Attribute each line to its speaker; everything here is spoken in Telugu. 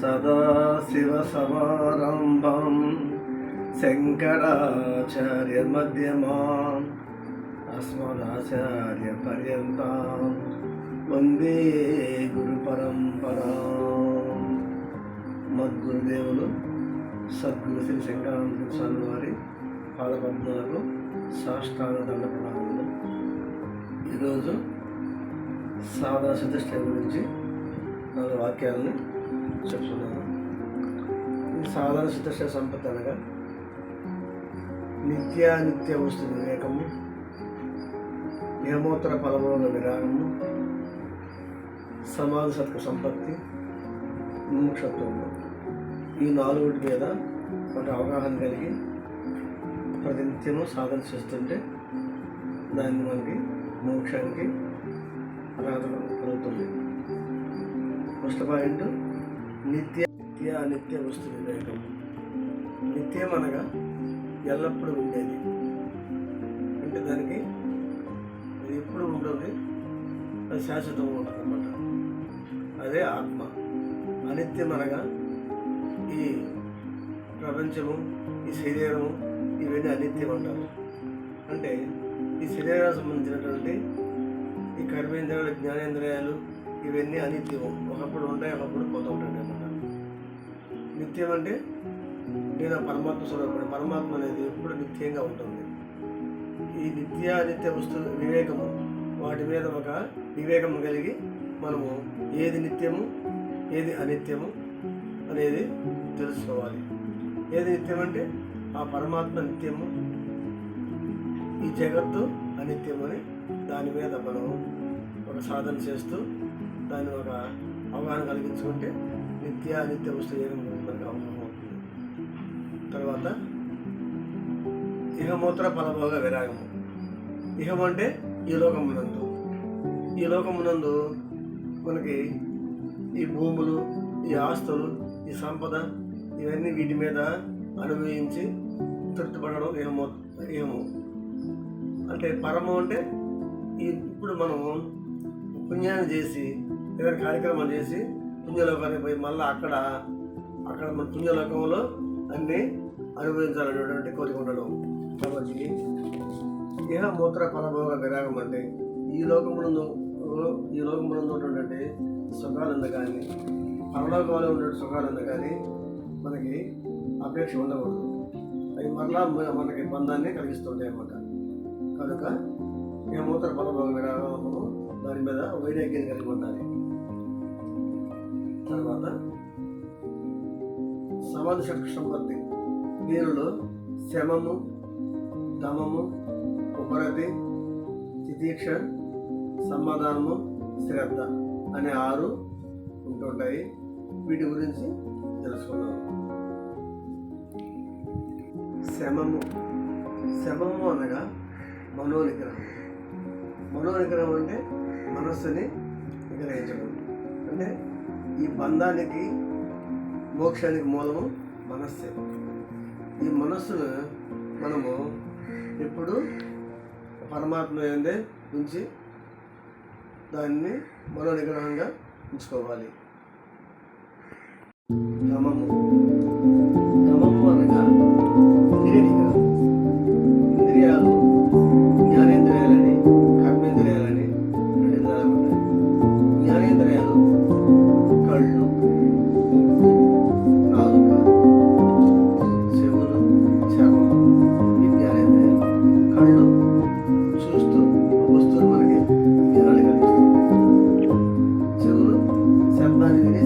Speaker 1: सदाशिवसमारम्भं शङ्कराचार्यमध्यमाम् अस्मदाचार्यपर्यन्तां वन्दे గురుపరంపరాం. మద్గురుదేవులు సద్గురు శ్రీ శంకరానంద స్వామి వారి పాదపద్మాలకు సాష్టాంగ దండ ప్రణామాలు. ఈరోజు సాధన సిద్ధిష్ట గురించి 4 వాక్యాలను చెప్తున్నాను. ఈ సాధన సిద్ధిష్ట సంపత్తి అనగా నిత్యానిత్య వస్తు వివేకము, నియమోత్తర ఫలభోగ విరాగము, సమాధి సత్క సంపత్తి, ముముక్షత్వము. ఈ 4 మీద ఒక అవగాహన కలిగి ప్రతినిత్యము సాధన చేస్తుంటే దాన్ని మనకి మోక్షానికి అర్హత కలుగుతుంది. ఫస్ట్ పాయింట్ నిత్య వస్తు వివేకం. నిత్యం అనగా ఎల్లప్పుడూ ఉండేది, అంటే దానికి అది ఎప్పుడు ఉంటుంది, అది శాశ్వతంగా ఉంటుంది అన్నమాట. అదే ఆత్మ. అనిత్యం అనగా ఈ ప్రపంచము, ఈ శరీరము, ఇవన్నీ అనిత్యం అంటారు. అంటే ఈ శరీరానికి సంబంధించినటువంటి ఈ కర్మేంద్రియాలు, జ్ఞానేంద్రియాలు ఇవన్నీ అనిత్యము. ఒకప్పుడు ఉంటాయి, ఒకప్పుడు పోతూ ఉంటాయి అన్నమాట. నిత్యం అంటే నేను పరమాత్మ స్వరూపం. పరమాత్మ అనేది ఎప్పుడు నిత్యంగా ఉంటుంది. ఈ నిత్య వస్తు వివేకము, వాటి మీద ఒక వివేకము కలిగి మనము ఏది నిత్యము ఏది అనిత్యము అనేది తెలుసుకోవాలి. ఏది నిత్యం అంటే ఆ పరమాత్మ నిత్యము, ఈ జగత్తు అనిత్యము అని దాని మీద మనం ఒక సాధన చేస్తూ దాన్ని ఒక అవగాహన కలిగించుకుంటే నిత్య వస్తు ఏమి మనకు అవగాహన అవుతుంది. తర్వాత ఇహమూత్ర ఫలభోగ విరాగము. ఇహం అంటే ఈ లోకమునందు. ఈ లోకమునందు మనకి ఈ భూములు, ఈ ఆస్తులు, ఈ సంపద, ఇవన్నీ వీటి మీద అనుభవించి తృప్తిపడడం ఇహము. అంటే పరము అంటే ఇప్పుడు మనము పుణ్యాన్ని చేసి ఏదైనా కార్యక్రమాలు చేసి పుణ్యలోకానికి పోయి మళ్ళీ అక్కడ మన పుణ్యలోకంలో అన్నీ అనుభవించాలనేటువంటి కోరిక ఉండడం. కాబట్టి ఇహ మూత్ర ఫలభోగ విరాగం అంటే ఈ లోకమునందు ఉన్నటువంటి సుఖాలు ఉంది, కానీ పరలోకంలో ఉండే సుఖాలు ఉంది, కానీ మనకి అపేక్ష ఉండకూడదు. అవి మరలా మనకి బంధాన్ని కలిగిస్తుంటాయి అన్నమాట. కనుక ఇహ మూత్ర ఫలభోగ విరాగము దాని మీద వైరాగ్యం కలిగి ఉండాలి. తర్వాత సమాధి షట్క సంపత్తి. దీనిలో శమము, దమము, ఉపరతి, తితీక్ష, సమాధానము, శ్రద్ధ అనే 6 ఉంటుంటాయి. వీటి గురించి తెలుసుకున్నాం. శమము అనగా మనోనిగ్రహం. మనోనిగ్రహం అంటే మనస్సుని నిగ్రహించడం. అంటే ఈ బంధానికి, మోక్షానికి మూలము మనస్సే. ఈ మనస్సును మనము ఎప్పుడు పరమాత్మ యందే ఉంచి దాన్ని మనోనిగ్రహంగా ఉంచుకోవాలి. దమము అనగా ఇంద్రియ నిగ్రహం. ఇంద్రియాలు జ్ఞానేంద్రియాలని, కర్మేంద్రియాలని 2 విధాలుగా ఉంటాయి. జ్ఞానేంద్రియాలు కళ్ళు, నాలుక, చెవులు, చర్మం. ఈ జ్ఞానేంద్రియాలు. కళ్ళు చూస్తూ వస్తువులు మనకి జ్ఞానాన్ని కలిగిస్తుంది. చెవులు శబ్దాన్ని విని